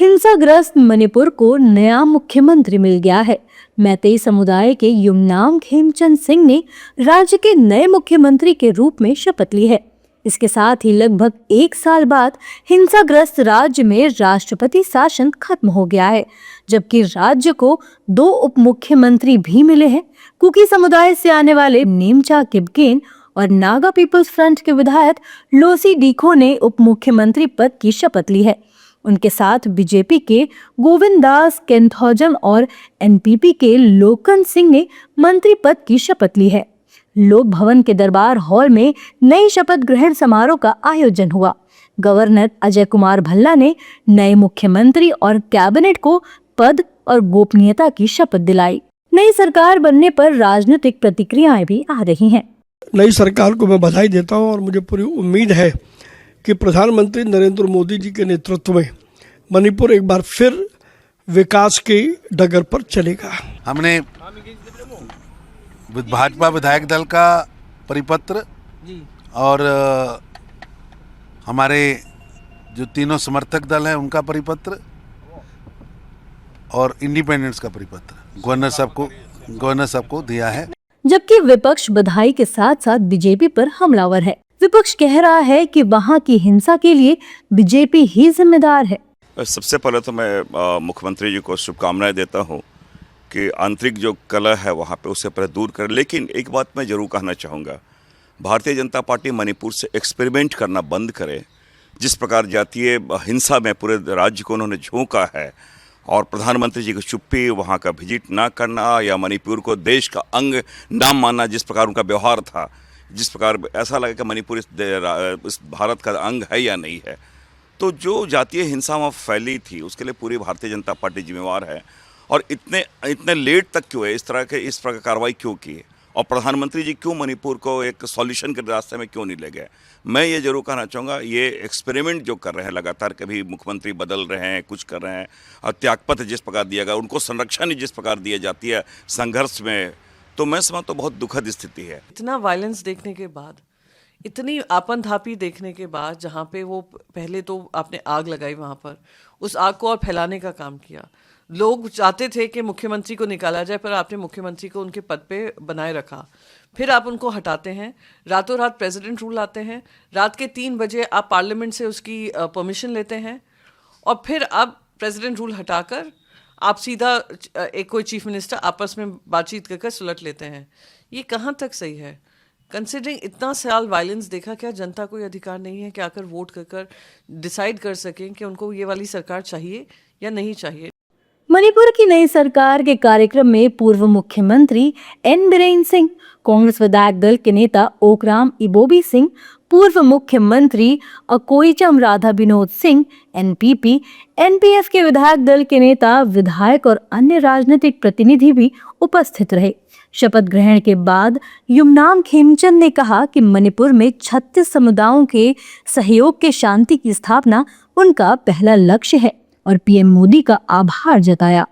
हिंसाग्रस्त मणिपुर को नया मुख्यमंत्री मिल गया है। मैतेई समुदाय के युमनाम खेमचंद सिंह ने राज्य के नए मुख्यमंत्री के रूप में शपथ ली है। इसके साथ ही लगभग 1 साल बाद हिंसाग्रस्त राज्य में राष्ट्रपति शासन खत्म हो गया है, जबकि राज्य को 2 उप मुख्यमंत्री भी मिले हैं। कुकी समुदाय से आने वाले नेमचा किपगेन और नागा पीपल्स फ्रंट के विधायक लोसी डीखो ने उप मुख्यमंत्री पद की शपथ ली है। उनके साथ बीजेपी के गोविंद दास केंथौजम और एनपीपी के लोकन सिंह ने मंत्री पद की शपथ ली है। लोक भवन के दरबार हॉल में नई शपथ ग्रहण समारोह का आयोजन हुआ। गवर्नर अजय कुमार भल्ला ने नए मुख्यमंत्री और कैबिनेट को पद और गोपनीयता की शपथ दिलाई। नई सरकार बनने पर राजनीतिक प्रतिक्रियाएं भी आ रही हैं। नई सरकार को मैं बधाई देता हूं और मुझे पूरी उम्मीद है कि प्रधानमंत्री नरेंद्र मोदी जी के नेतृत्व में मणिपुर एक बार फिर विकास की डगर पर चलेगा। हमने भाजपा विधायक दल का परिपत्र और हमारे जो तीनों समर्थक दल हैं उनका परिपत्र और इंडिपेंडेंस का परिपत्र गवर्नर साहब को दिया है। जबकि विपक्ष बधाई के साथ साथ बीजेपी पर हमलावर है। विपक्ष कह रहा है कि वहां की हिंसा के लिए बीजेपी ही जिम्मेदार है। सबसे पहले तो मैं मुख्यमंत्री जी को शुभकामनाएं देता हूं कि आंतरिक जो कलह है वहां पे उसे पर दूर कर। लेकिन एक बात मैं जरूर कहना चाहूँगा, भारतीय जनता पार्टी मणिपुर से एक्सपेरिमेंट करना बंद करे। जिस प्रकार जातीय हिंसा में पूरे राज्य को उन्होंने झोंका है और प्रधानमंत्री जी की चुप्पी, वहाँ का विजिट ना करना या मणिपुर को देश का अंग ना मानना, जिस प्रकार उनका व्यवहार था, जिस प्रकार ऐसा लगा कि मणिपुर इस भारत का अंग है या नहीं है, तो जो जातीय हिंसा वहाँ फैली थी उसके लिए पूरी भारतीय जनता पार्टी जिम्मेवार है। और इतने लेट तक क्यों है, इस प्रकार कार्रवाई क्यों की और प्रधानमंत्री जी क्यों मणिपुर को एक सॉल्यूशन के रास्ते में क्यों नहीं ले गए। मैं ये जरूर कहना चाहूँगा, ये एक्सपेरिमेंट जो कर रहे हैं लगातार, कभी मुख्यमंत्री बदल रहे हैं, कुछ कर रहे हैं और त्यागपत्र जिस प्रकार दिया गया, उनको संरक्षण जिस प्रकार दिया जाती है संघर्ष में, तो मैं समझता हूँ बहुत दुखद स्थिति है। इतना वायलेंस देखने के बाद, इतनी आपनधापी देखने के बाद, जहाँ पे वो पहले तो आपने आग लगाई, वहाँ पर उस आग को और फैलाने का काम किया। लोग चाहते थे कि मुख्यमंत्री को निकाला जाए, पर आपने मुख्यमंत्री को उनके पद पे बनाए रखा। फिर आप उनको हटाते हैं, रातों रात प्रेसिडेंट रूल आते हैं, रात के 3 बजे आप पार्लियामेंट से उसकी परमिशन लेते हैं और फिर आप प्रेसिडेंट रूल हटाकर आप सीधा एक कोई चीफ मिनिस्टर आपस में बातचीत कर सुलट लेते हैं। ये कहाँ तक सही है? कंसिडरिंग इतना साल वायलेंस देखा, क्या जनता को ये अधिकार नहीं है कि आकर वोट कर डिसाइड कर सकें कि उनको ये वाली सरकार चाहिए या नहीं चाहिए? मणिपुर की नई सरकार के कार्यक्रम में पूर्व मुख्यमंत्री एन बीरेन सिंह, कांग्रेस विधायक दल के नेता ओकराम इबोबी सिंह, पूर्व मुख्यमंत्री अकोईचम राधा विनोद सिंह, एनपीपी, एनपीएफ के विधायक दल के नेता, विधायक और अन्य राजनीतिक प्रतिनिधि भी उपस्थित रहे। शपथ ग्रहण के बाद युमनाम खेमचंद ने कहा कि मणिपुर में 36 समुदायों के सहयोग के शांति की स्थापना उनका पहला लक्ष्य है और पीएम मोदी का आभार जताया।